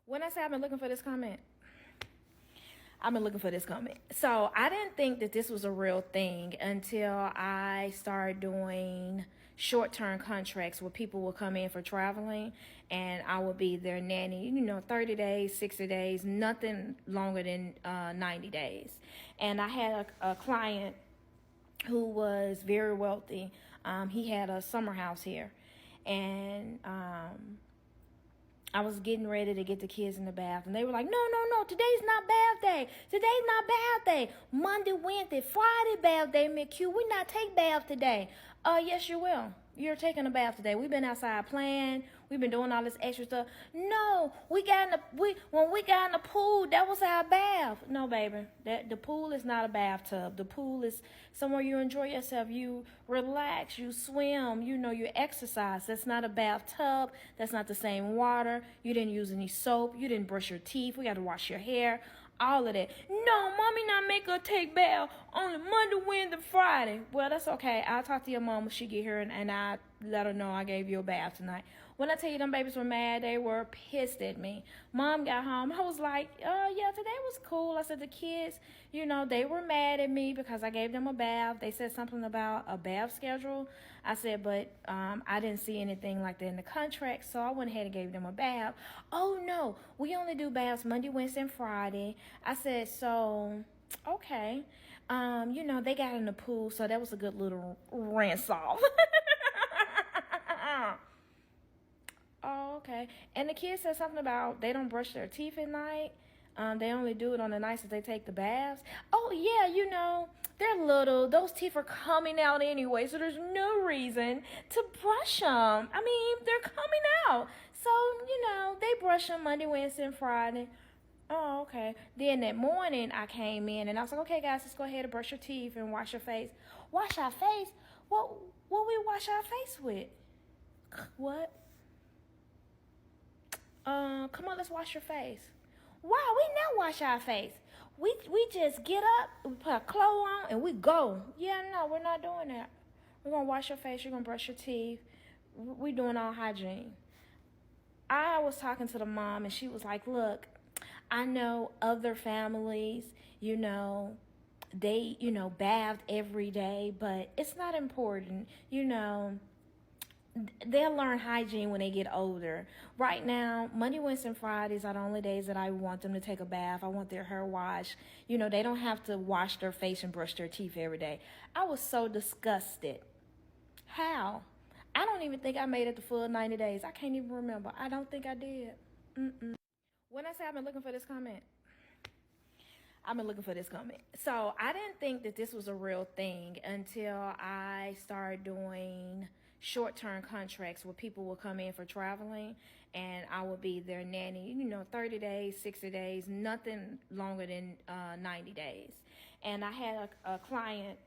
When I say I've been looking for this comment, I've been looking for this comment. So I didn't think that this was a real thing until I started doing short-term contracts where people will come in for traveling and I will be their nanny, 30 days, 60 days, nothing longer than 90 days. And I had a client who was very wealthy. He had a summer house here. And I was getting ready to get the kids in the bath, and they were like, no, today's not bath day. Today's not bath day. Monday, Wednesday, Friday bath day, McQ. We not take bath today. Yes, you will. You're taking a bath today. We've been outside playing. We've been doing all this extra stuff. No, when we got in the pool, that was our bath. No, baby, the pool is not a bathtub. The pool is somewhere you enjoy yourself. You relax, you swim, you exercise. That's not a bathtub. That's not the same water. You didn't use any soap. You didn't brush your teeth. We got to wash your hair. All of that. No, mommy not make her take bath on Monday, Wednesday, Friday. Well, that's okay. I'll talk to your mom when she get here and I let her know I gave you a bath tonight. When I tell you them babies were mad, they were pissed at me. Mom got home. I was like, yeah, today was cool. I said the kids, they were mad at me because I gave them a bath. They said something about a bath schedule. I said, but I didn't see anything like that in the contract, so I went ahead and gave them a bath. Oh, no, we only do baths Monday, Wednesday, and Friday. I said, so, okay. They got in the pool, so that was a good little rinse off. Oh, okay. And the kids said something about they don't brush their teeth at night. They only do it on the nights that they take the baths. Oh, yeah, they're little. Those teeth are coming out anyway, so there's no reason to brush them. I mean, they're coming out. So, they brush them Monday, Wednesday, and Friday. Oh, okay. Then that morning, I came in, and I was like, okay, guys, let's go ahead and brush your teeth and wash your face. Wash our face? What we wash our face with? What? Come on, let's wash your face. Wow, we never wash our face. We just get up, we put our clothes on, and we go. Yeah, no, we're not doing that. We're going to wash your face. You're going to brush your teeth. We're doing all hygiene. I was talking to the mom, and she was like, look, I know other families, they, bathed every day, but it's not important, They'll learn hygiene when they get older. Right now, Monday, Wednesday, and Fridays are the only days that I want them to take a bath. I want their hair washed. They don't have to wash their face and brush their teeth every day. I was so disgusted. How? I don't even think I made it the full 90 days. I can't even remember. I don't think I did. When I say I've been looking for this comment, I've been looking for this comment. So I didn't think that this was a real thing until I started doing short-term contracts where people will come in for traveling and I will be their nanny, 30 days, 60 days, nothing longer than 90 days. And I had a client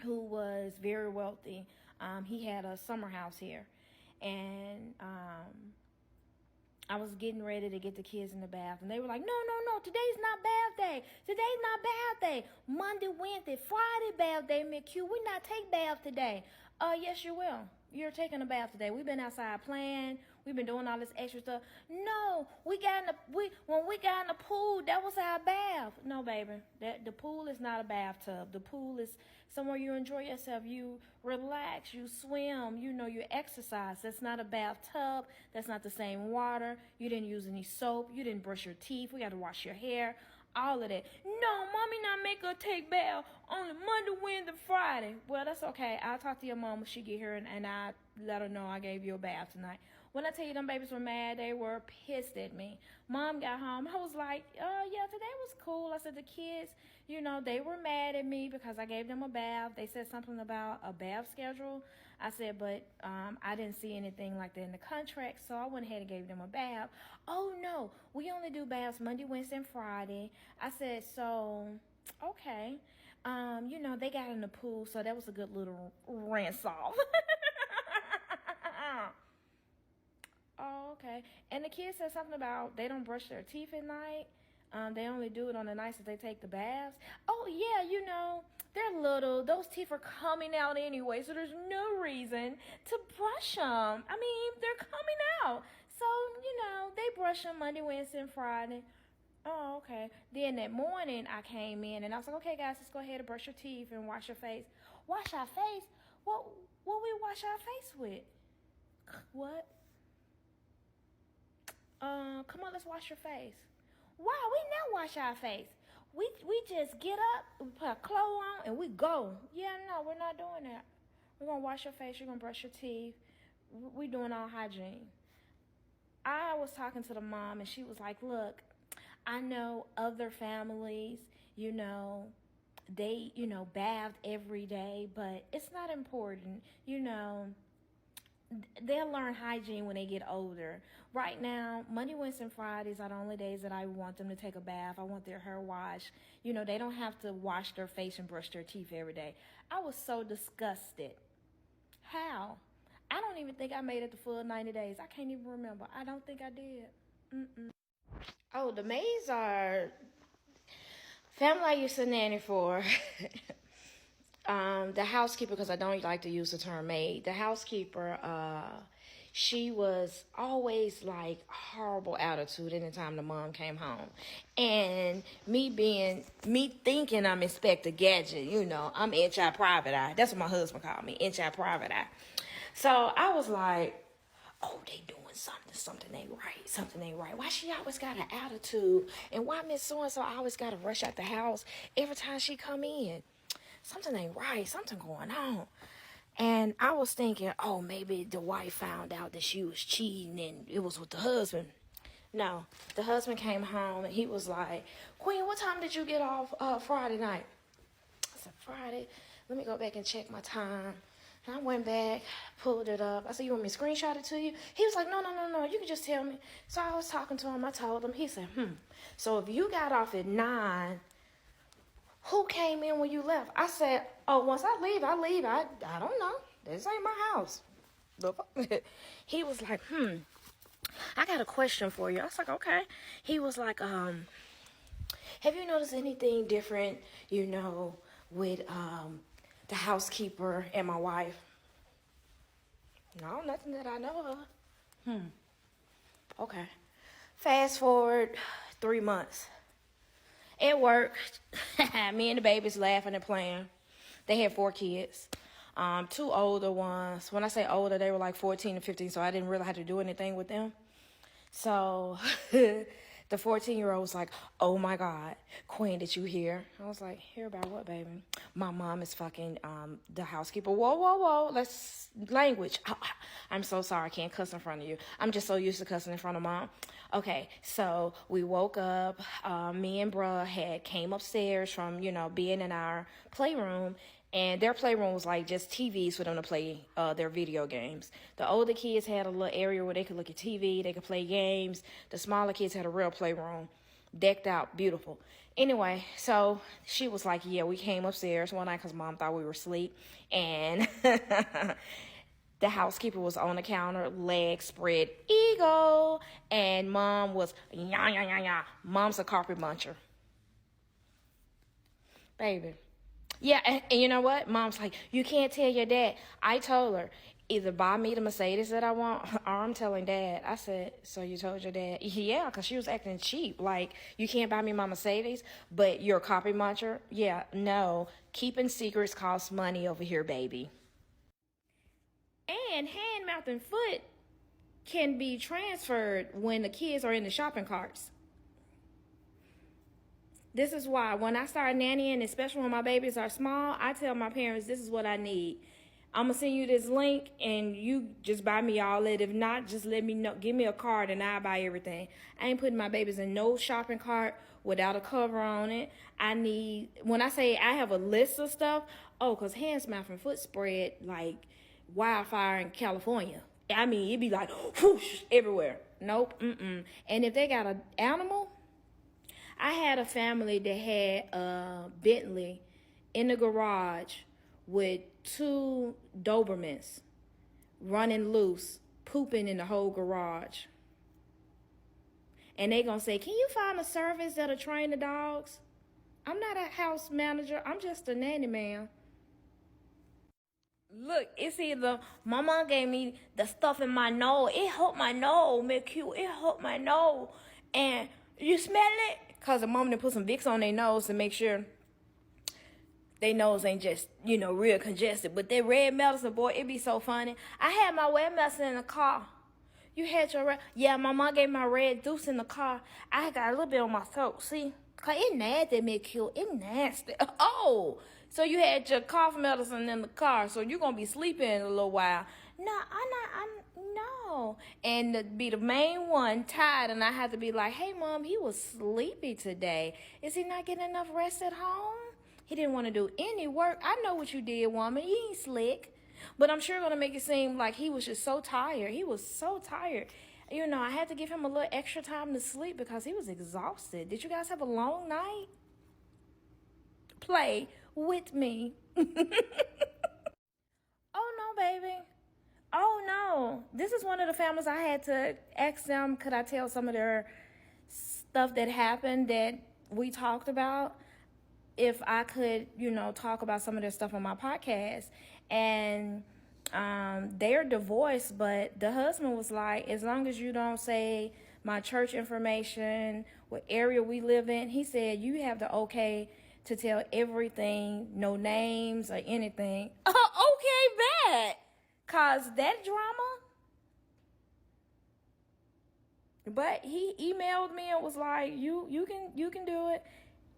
who was very wealthy. He had a summer house here. And I was getting ready to get the kids in the bath, and they were like, no, today's not bath day. Today's not bath day. Monday, Wednesday, Friday bath day, McQ. We not take bath today. Yes, you will. You're taking a bath today. We've been outside playing. We've been doing all this extra stuff. No, when we got in the pool, that was our bath. No, baby, the pool is not a bathtub. The pool is somewhere you enjoy yourself. You relax, you swim, you exercise. That's not a bathtub. That's not the same water. You didn't use any soap. You didn't brush your teeth. We got to wash your hair. All of that. No, mommy not make her take bath on Monday, Wednesday, Friday. Well, that's okay. I'll talk to your mom when she get here and I let her know I gave you a bath tonight. When I tell you them babies were mad, they were pissed at me. Mom got home. I was like, yeah, today was cool. I said the kids, they were mad at me because I gave them a bath. They said something about a bath schedule. I said, but I didn't see anything like that in the contract, so I went ahead and gave them a bath. Oh, no, we only do baths Monday, Wednesday, and Friday. I said, so, okay. They got in the pool, so that was a good little rinse off. Oh, okay. And the kids said something about they don't brush their teeth at night. They only do it on the nights that they take the baths. Oh, yeah, they're little. Those teeth are coming out anyway, so there's no reason to brush them. I mean, they're coming out. So, they brush them Monday, Wednesday, and Friday. Oh, okay. Then that morning I came in and I was like, okay, guys, let's go ahead and brush your teeth and wash your face. Wash our face? What we wash our face with? What? Come on, let's wash your face. Why? We never wash our face. We just get up, we put a clothes on, and we go. Yeah, no, we're not doing that. We're gonna wash your face. You're gonna brush your teeth. We're doing all hygiene. I was talking to the mom, and she was like, look, I know other families, they, bathe every day, but it's not important. They'll learn hygiene when they get older. Right now, Monday, Wednesday, and Fridays are the only days that I want them to take a bath. I want their hair washed. They don't have to wash their face and brush their teeth every day. I was so disgusted. How? I don't even think I made it the full 90 days. I can't even remember. I don't think I did. Oh, the maids are family I used to nanny for. The housekeeper, because I don't like to use the term maid. The housekeeper, she was always like horrible attitude anytime the mom came home. And me thinking I'm Inspector Gadget, I'm Inch-Eye Private Eye. That's what my husband called me, Inch-Eye Private Eye. So I was like, oh, they doing something ain't right. Why she always got an attitude? And why Miss So-and-so always got to rush out the house every time she come in? Something ain't right, something going on. And I was thinking, oh, maybe the wife found out that she was cheating and it was with the husband. No, the husband came home and he was like, Queen, what time did you get off Friday night? I said, Friday? Let me go back and check my time. And I went back, pulled it up. I said, you want me to screenshot it to you? He was like, no, you can just tell me. So I was talking to him. I told him. He said, so if you got off at 9, who came in when you left? I said, oh, once I leave. I don't know. This ain't my house. He was like, I got a question for you. I was like, okay. He was like, have you noticed anything different, with the housekeeper and my wife? No, nothing that I know of. Okay. Fast forward 3 months. At work, me and the babies laughing and playing. They had 4 kids. 2 older ones. When I say older, they were like 14 and 15, so I didn't really have to do anything with them. So the 14-year-old was like, oh my God, Queen, did you hear? I was like, hear about what, baby? My mom is fucking the housekeeper. Whoa. Let's language. I'm so sorry, I can't cuss in front of you. I'm just so used to cussing in front of mom. Okay, so we woke up. Me and bruh came upstairs from, being in our playroom. And their playroom was like just TVs for them to play their video games. The older kids had a little area where they could look at TV, they could play games. The smaller kids had a real playroom, decked out, beautiful. Anyway, so she was like, yeah, we came upstairs one night because mom thought we were asleep. And the housekeeper was on the counter, legs spread eagle. And mom was, yah. Mom's a carpet muncher. Baby. Yeah, and you know what? Mom's like, you can't tell your dad. I told her, either buy me the Mercedes that I want, or I'm telling Dad. I said, so you told your dad? Yeah, because she was acting cheap. Like, you can't buy me my Mercedes, but you're a copy muncher? Yeah, no. Keeping secrets costs money over here, baby. And hand, mouth, and foot can be transferred when the kids are in the shopping carts. This is why when I start nannying, especially when my babies are small, I tell my parents, this is what I need. I'm going to send you this link and you just buy me all it. If not, just let me know. Give me a card and I'll buy everything. I ain't putting my babies in no shopping cart without a cover on it. When I say I have a list of stuff, because hands, mouth, and foot spread like wildfire in California. I mean, it'd be like whoosh everywhere. Nope, And if they got an animal, I had a family that had a Bentley in the garage with 2 Dobermans running loose, pooping in the whole garage. And they gonna say, can you find a service that'll train the dogs? I'm not a house manager. I'm just a nanny, ma'am. Look, it's either my mom gave me the stuff in my nose. It hurt my nose, Q. It hurt my nose. And you smell it? Because the mom done put some Vicks on their nose to make sure their nose ain't just, real congested. But that red medicine, boy, it be so funny. I had my red medicine in the car. You had your red? Yeah, my mom gave me my red deuce in the car. I got a little bit on my throat, see? Cause it nasty, Q. It nasty. Oh, so you had your cough medicine in the car, so you're gonna be sleeping in a little while. No, no. And to be the main one tired, and I had to be like, hey, Mom, he was sleepy today. Is he not getting enough rest at home? He didn't want to do any work. I know what you did, woman. You ain't slick. But I'm sure going to make it seem like he was just so tired. He was so tired. I had to give him a little extra time to sleep because he was exhausted. Did you guys have a long night? Play with me. Oh, no, baby. Oh, no. This is one of the families I had to ask them, could I tell some of their stuff that happened that we talked about? If I could, talk about some of their stuff on my podcast. And they're divorced, but the husband was like, as long as you don't say my church information, what area we live in, he said, you have the okay to tell everything, no names or anything. Okay, bad. Cause that drama. But he emailed me and was like, you can do it.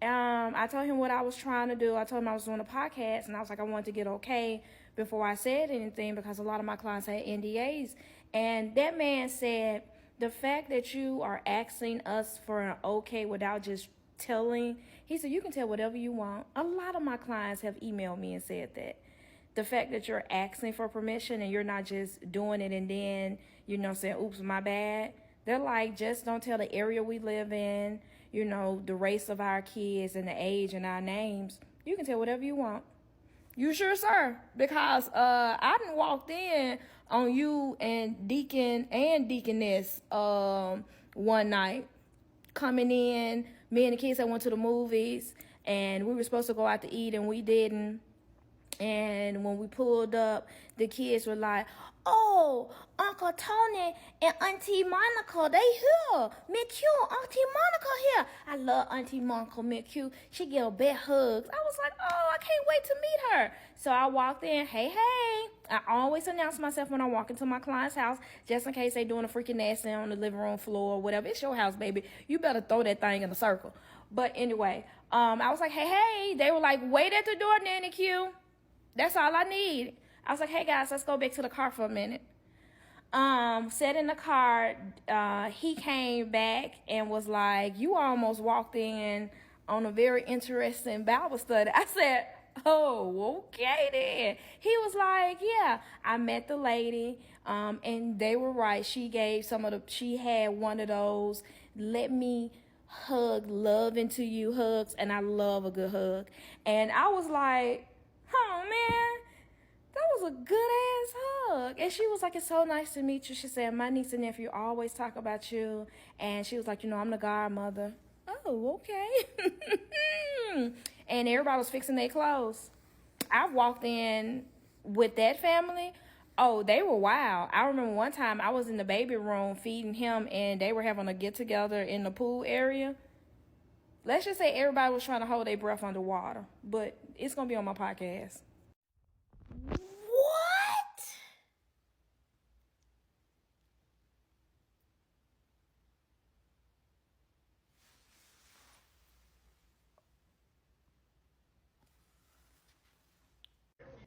I told him what I was trying to do. I told him I was doing a podcast, and I was like, I wanted to get okay before I said anything because a lot of my clients had NDAs. And that man said, the fact that you are asking us for an okay without just telling, he said, you can tell whatever you want. A lot of my clients have emailed me and said that. The fact that you're asking for permission and you're not just doing it and then, saying, oops, my bad. They're like, just don't tell the area we live in, the race of our kids and the age and our names. You can tell whatever you want. You sure, sir? Because I done walked in on you and Deacon and Deaconess one night. Coming in, me and the kids, I went to the movies, and we were supposed to go out to eat, and we didn't. And when we pulled up, the kids were like, oh, Uncle Tony and Auntie Monica, they here. McQ, Auntie Monica here. I love Auntie Monica, McQ. She give a big hugs. I was like, oh, I can't wait to meet her. So I walked in, hey. I always announce myself when I walk into my client's house, just in case they doing a freaking nasty on the living room floor or whatever. It's your house, baby. You better throw that thing in a circle. But anyway, I was like, hey. They were like, wait at the door, Nannyq. That's all I need. I was like, hey, guys, let's go back to the car for a minute. Sat in the car. He came back and was like, you almost walked in on a very interesting Bible study. I said, oh, okay then. He was like, yeah, I met the lady, and they were right. She had one of those, let me hug love into you hugs, and I love a good hug. And I was like, oh, man, that was a good-ass hug. And she was like, it's so nice to meet you. She said, my niece and nephew always talk about you. And she was like, I'm the godmother. Oh, okay. And everybody was fixing their clothes. I walked in with that family. Oh, they were wild. I remember one time I was in the baby room feeding him, and they were having a get-together in the pool area. Let's just say everybody was trying to hold their breath underwater, but it's going to be on my podcast. What?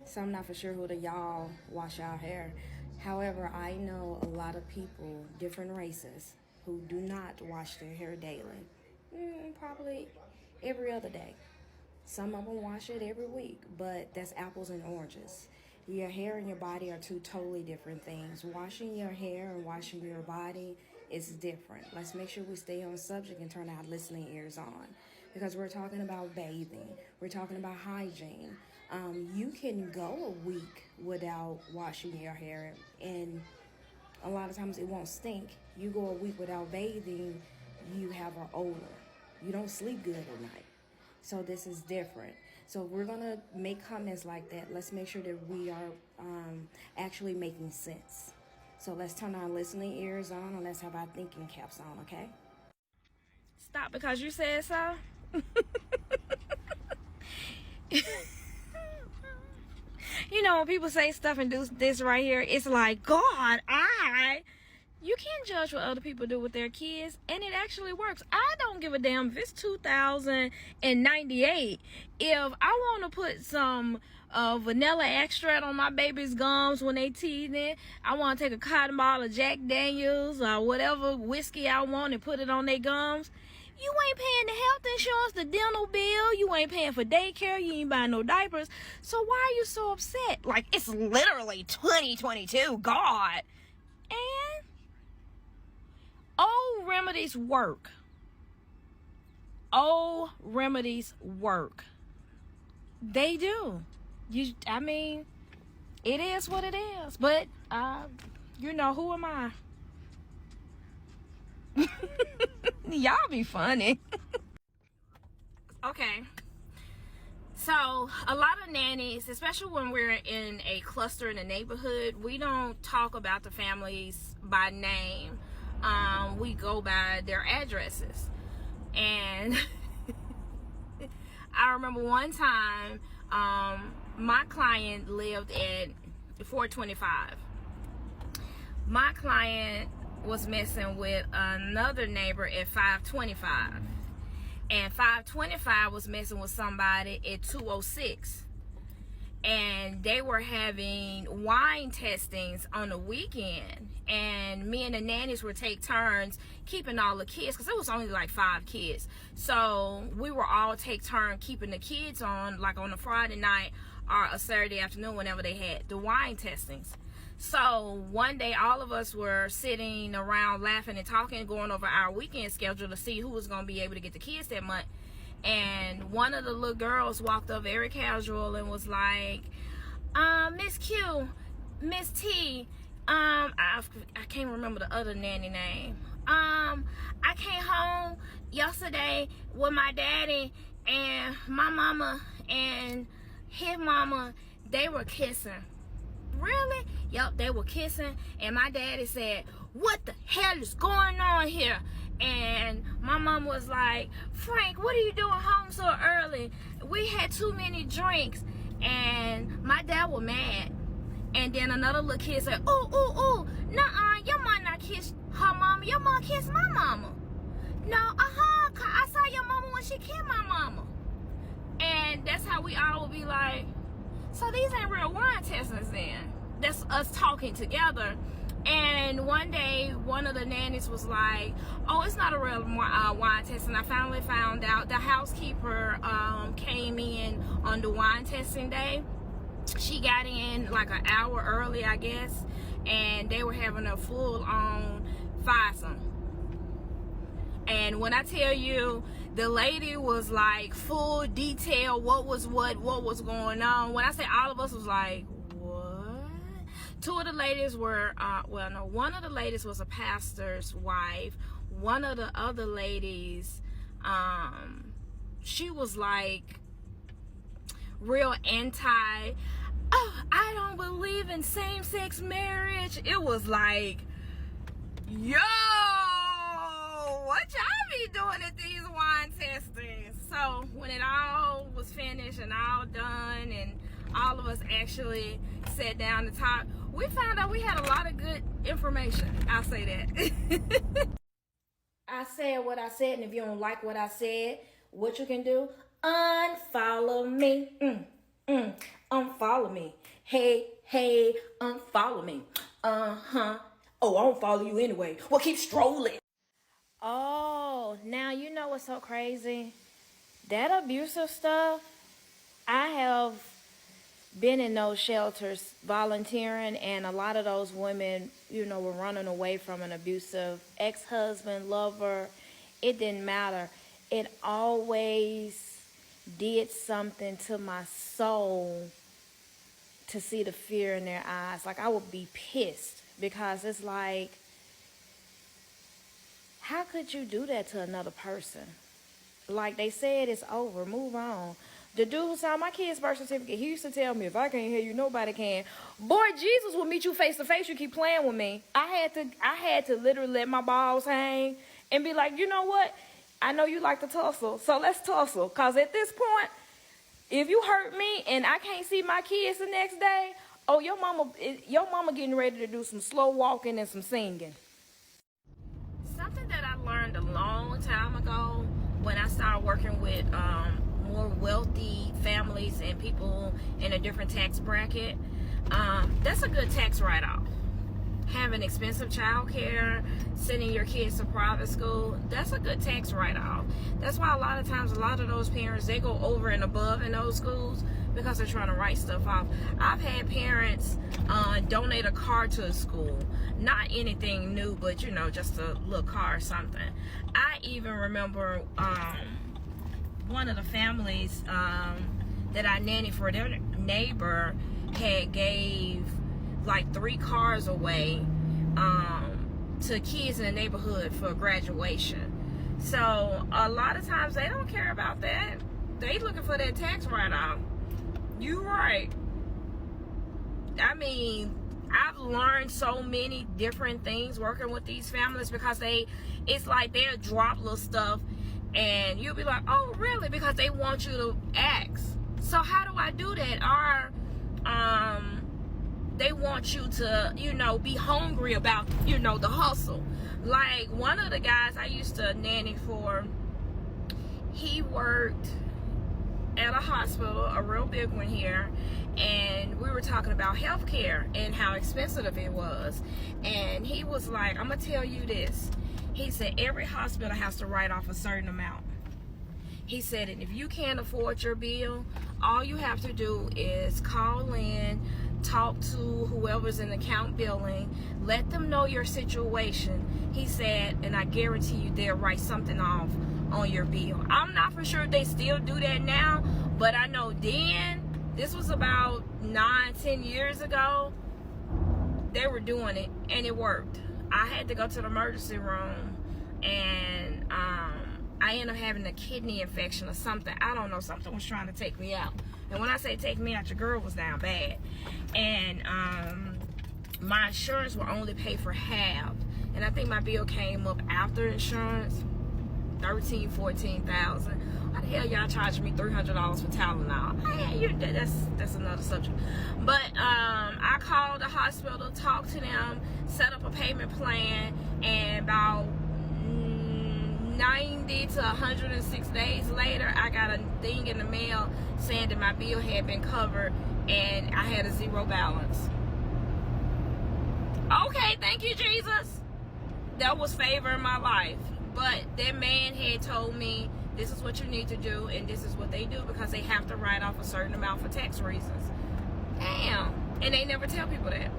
So I'm not for sure who the y'all wash y'all hair. However, I know a lot of people, different races, who do not wash their hair daily. Probably every other day. Some of them wash it every week, but that's apples and oranges. Your hair and your body are two totally different things. Washing your hair and washing your body is different. Let's make sure we stay on subject and turn our listening ears on, because we're talking about bathing. We're talking about hygiene. You can go a week without washing your hair, and a lot of times it won't stink. You go a week without bathing, you have an odor. You don't sleep good at night. So this is different. So if we're gonna make comments like that, let's make sure that we are actually making sense. So let's turn our listening ears on and let's have our thinking caps on, okay? Stop because you said so. You know, when people say stuff and do this right here, it's like, God, you can't judge what other people do with their kids, and it actually works. I don't give a damn if it's 2098. If I want to put some vanilla extract on my baby's gums when they teething, I want to take a cotton ball of Jack Daniels or whatever whiskey I want and put it on their gums. You ain't paying the health insurance, the dental bill. You ain't paying for daycare. You ain't buying no diapers. So why are you so upset? Like, it's literally 2022. God. And old remedies work. Old remedies work. They do. I mean, it is what it is. But, you know, who am I? Y'all be funny. Okay. So a lot of nannies, especially when we're in a cluster in a neighborhood, we don't talk about the families by name. We go by their addresses. And I remember one time, my client lived at 425. My client was messing with another neighbor at 525, and 525 was messing with somebody at 206, and they were having wine testings on the weekend, and me and the nannies would take turns keeping all the kids, because it was only like 5 kids, so we were all take turn keeping the kids on, like on a Friday night or a Saturday afternoon whenever they had the wine testings. So one day all of us were sitting around laughing and talking, going over our weekend schedule to see who was going to be able to get the kids that month. And one of the little girls walked up very casual and was like, Miss Q, Miss T, I can't remember the other nanny name. I came home yesterday with my daddy, and my mama and his mama, they were kissing. Really? Yup, they were kissing, and my daddy said, what the hell is going on here? And my mom was like, Frank, what are you doing home so early? We had too many drinks. And my dad was mad. And then another little kid said, ooh, nuh-uh, your mom not kissed her mama, your mom kissed my mama. No, I saw your mama when she kissed my mama. And that's how we all would be like, so these ain't real wine testings then. That's us talking together. And one day, one of the nannies was like, oh, it's not a real wine testing. I finally found out the housekeeper came in on the wine testing day. She got in like an hour early, I guess. And they were having a full-on foursome. And when I tell you, the lady was like full detail, what was going on. When I say all of us was like, what? Two of the ladies were, one of the ladies was a pastor's wife. One of the other ladies, she was like real anti, oh, I don't believe in same-sex marriage. It was like, yo, what y'all be doing at these wine testings? So when it all was finished and all done and all of us actually sat down to talk, we found out we had a lot of good information. I'll say that. I said what I said, and if you don't like what I said, what you can do, unfollow me. Unfollow me. Hey, unfollow me. Oh, I don't follow you anyway. Well, keep strolling. Oh, now you know what's so crazy? That abusive stuff, I have been in those shelters volunteering, and a lot of those women, you know, were running away from an abusive ex-husband, lover. It didn't matter. It always did something to my soul to see the fear in their eyes. Like, I would be pissed because it's like, how could you do that to another person? Like they said, it's over. Move on. The dude who signed my kid's birth certificate, he used to tell me, if I can't hear you, nobody can. Boy, Jesus will meet you face to face. You keep playing with me. I had to literally let my balls hang and be like, you know what? I know you like to tussle, so let's tussle. Cause at this point, if you hurt me and I can't see my kids the next day, oh, your mama getting ready to do some slow walking and some singing. Something that I learned a long time ago when I started working with more wealthy families and people in a different tax bracket, that's a good tax write-off. Having expensive childcare, sending your kids to private school, that's a good tax write-off. That's why a lot of times, a lot of those parents, they go over and above in those schools because they're trying to write stuff off. I've had parents donate a car to a school. Not anything new, but you know, just a little car or something. I even remember one of the families that I nanny for, their neighbor had gave like 3 cars away to kids in the neighborhood for graduation. So a lot of times they don't care about that. They looking for that tax write-off. You right. I mean, I've learned so many different things working with these families because it's like they'll drop little stuff and you'll be like, oh really? Because they want you to ask. So how do I do that? Or they want you to, you know, be hungry about, you know, the hustle. Like one of the guys I used to nanny for, he worked at a hospital, a real big one here, and we were talking about healthcare and how expensive it was. And he was like, I'm gonna tell you this. He said every hospital has to write off a certain amount. He said, and if you can't afford your bill, all you have to do is call in, talk to whoever's in account billing, let them know your situation. He said, and I guarantee you they'll write something off on your bill. I'm not for sure if they still do that now, but I know then, this was about 9-10 years ago, they were doing it and it worked. I had to go to the emergency room and I ended up having a kidney infection or something. I don't know, something was trying to take me out. And when I say take me out, your girl was down bad. And my insurance will only pay for half. And I think my bill came up after insurance, $13,000, $14,000. Why the hell y'all charging me $300 for Tylenol? That's another subject. But I called the hospital, talked to them, set up a payment plan, and about 90 to 106 days later, I got a thing in the mail saying that my bill had been covered and I had a zero balance. Okay, thank you, Jesus. That was favor in my life. But that man had told me, this is what you need to do, and this is what they do because they have to write off a certain amount for tax reasons. Damn. And they never tell people that.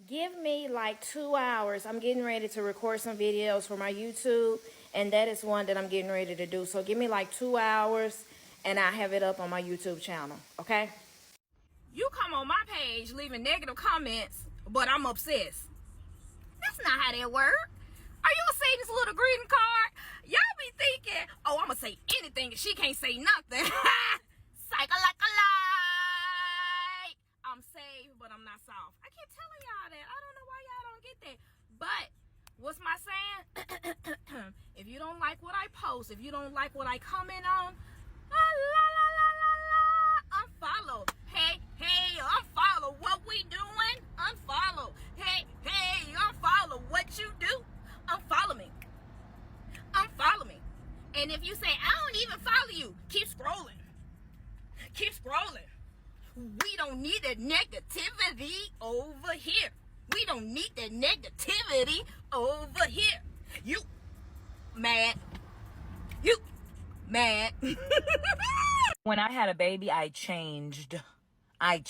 Give me like 2 hours. I'm getting ready to record some videos for my YouTube, and that is one that I'm getting ready to do. So give me like 2 hours, and I have it up on my YouTube channel, okay? You come on my page leaving negative comments, but I'm obsessed. That's not how that works. Are you gonna say this little greeting card? Y'all be thinking, oh, I'm gonna say anything and she can't say nothing. Psycho-like-a-like. I'm saved, but I'm not soft. I keep telling y'all that. I don't know why y'all don't get that. But what's my saying? If you don't like what I post, if you don't like what I comment on, unfollow. Hey, unfollow. What we doing? Unfollow. Hey, unfollow. What you do? Unfollow me. Unfollow me. And if you say, I don't even follow you, keep scrolling. Keep scrolling. We don't need that negativity over here. We don't need that negativity over here. You mad. You mad. When I had a baby, I changed. I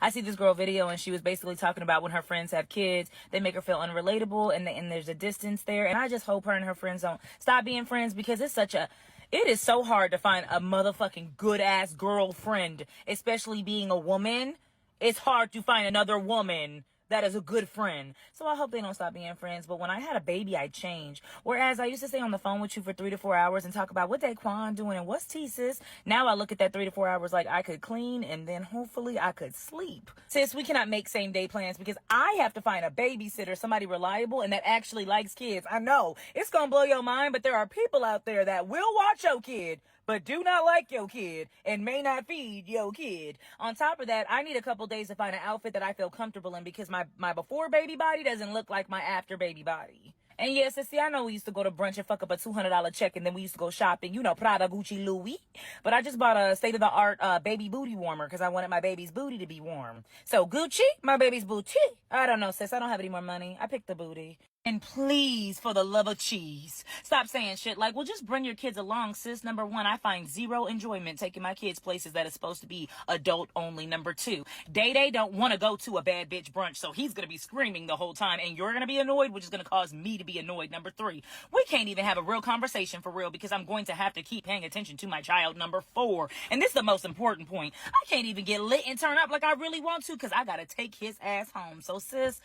see this girl video and she was basically talking about when her friends have kids, they make her feel unrelatable and there's a distance there. And I just hope her and her friends don't stop being friends because it is so hard to find a motherfucking good ass girlfriend, especially being a woman. It's hard to find another woman that is a good friend. So I hope they don't stop being friends. But when I had a baby, I changed. Whereas I used to stay on the phone with you for 3 to 4 hours and talk about what Daquan doing and what's T, sis. Now I look at that 3 to 4 hours like I could clean and then hopefully I could sleep. Sis, we cannot make same day plans because I have to find a babysitter, somebody reliable and that actually likes kids. I know it's going to blow your mind, but there are people out there that will watch your kid but do not like your kid and may not feed your kid. On top of that, I need a couple days to find an outfit that I feel comfortable in because my before baby body doesn't look like my after baby body. And yes, see, I know we used to go to brunch and fuck up a $200 check and then we used to go shopping, you know, Prada, Gucci, Louis. But I just bought a state-of-the-art baby booty warmer because I wanted my baby's booty to be warm. So Gucci, my baby's booty. I don't know, sis. I don't have any more money. I picked the booty. And please, for the love of cheese, stop saying shit like, well, just bring your kids along, sis. Number one, I find zero enjoyment taking my kids places that is supposed to be adult only. Number two, Day don't want to go to a bad bitch brunch, so he's going to be screaming the whole time, and you're going to be annoyed, which is going to cause me to be annoyed. Number three, we can't even have a real conversation for real because I'm going to have to keep paying attention to my child. Number four, and this is the most important point, I can't even get lit and turn up like I really want to because I got to take his ass home. So, sis,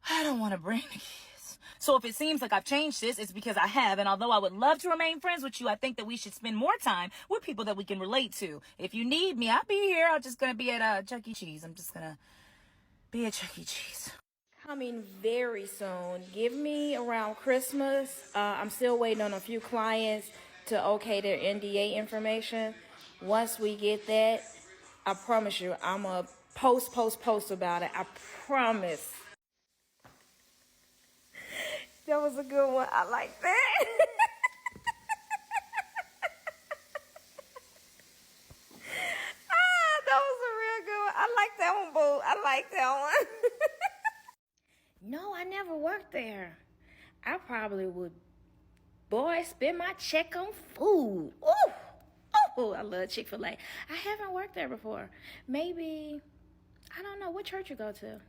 I don't want to bring the kids. So if it seems like I've changed this, it's because I have. And although I would love to remain friends with you, I think that we should spend more time with people that we can relate to. If you need me, I'll be here. I'm just going to be at Chuck E. Cheese. I'm just going to be at Chuck E. Cheese. Coming very soon. Give me around Christmas. I'm still waiting on a few clients to okay their NDA information. Once we get that, I promise you, I'm going to post about it. I promise. That was a good one. I like that. That was a real good one. I like that one, boo. I like that one. No, I never worked there. I probably would, boy, spend my check on food. Ooh. Oh, I love Chick-fil-A. I haven't worked there before. Maybe, I don't know, what church you go to?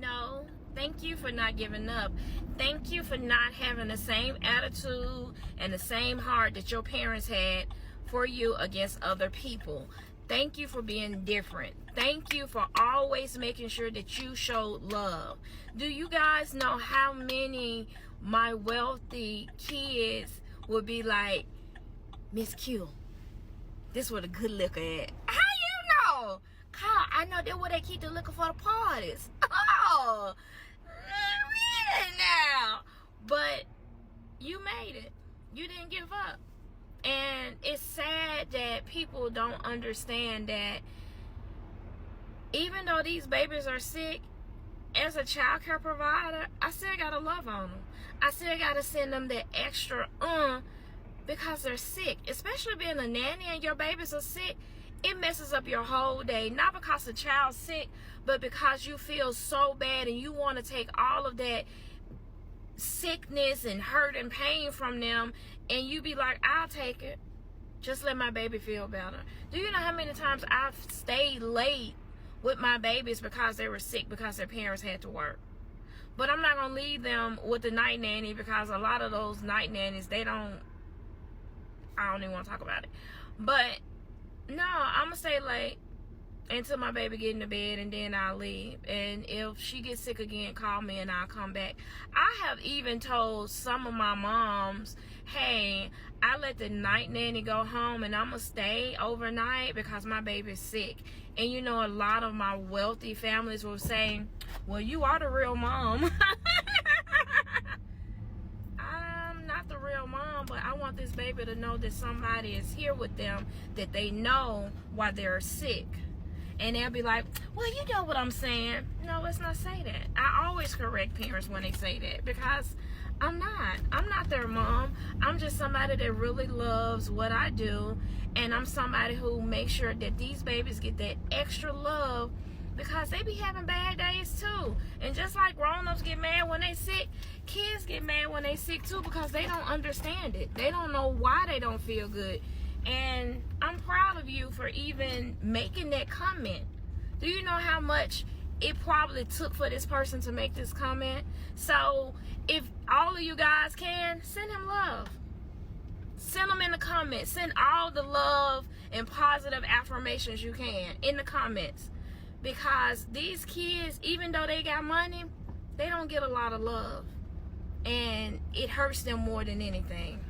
No, thank you for not giving up. Thank you for not having the same attitude and the same heart that your parents had for you against other people. Thank you for being different. Thank you for always making sure that you showed love. Do you guys know how many my wealthy kids would be like, Miss Q, this where the good liquor at? How you know? Carl, I know that's where they keep the liquor for the parties. Oh, really now? But you made it. You didn't give up. And it's sad that people don't understand that even though these babies are sick, as a child care provider, I still gotta love on them. I still gotta send them the extra because they're sick. Especially being a nanny and your babies are sick, it messes up your whole day. Not because the child's sick, but because you feel so bad and you want to take all of that sickness and hurt and pain from them, and you be like, I'll take it. Just let my baby feel better. Do you know how many times I've stayed late with my babies because they were sick because their parents had to work? But I'm not going to leave them with the night nanny because a lot of those night nannies, I don't even want to talk about it. But no, I'm going to stay late until my baby get into bed, and then I'll leave. And if she gets sick again, call me and I'll come back. I have even told some of my moms, hey, I let the night nanny go home and I'm going to stay overnight because my baby's sick. And you know, a lot of my wealthy families will say, well, you are the real mom. I'm not the real mom, but I want this baby to know that somebody is here with them, that they know why they're sick. And they'll be like, well, you know what I'm saying. No, let's not say that. I always correct parents when they say that because I'm not their mom. I'm just somebody that really loves what I do. And I'm somebody who makes sure that these babies get that extra love because they be having bad days too. And just like grown-ups get mad when they sick, kids get mad when they sick too because they don't understand it. They don't know why they don't feel good. And I'm proud of you for even making that comment. Do you know how much it probably took for this person to make this comment? So if all of you guys can, send him love. Send them in the comments. Send all the love and positive affirmations you can in the comments. because these kids, even though they got money, they don't get a lot of love, and it hurts them more than anything.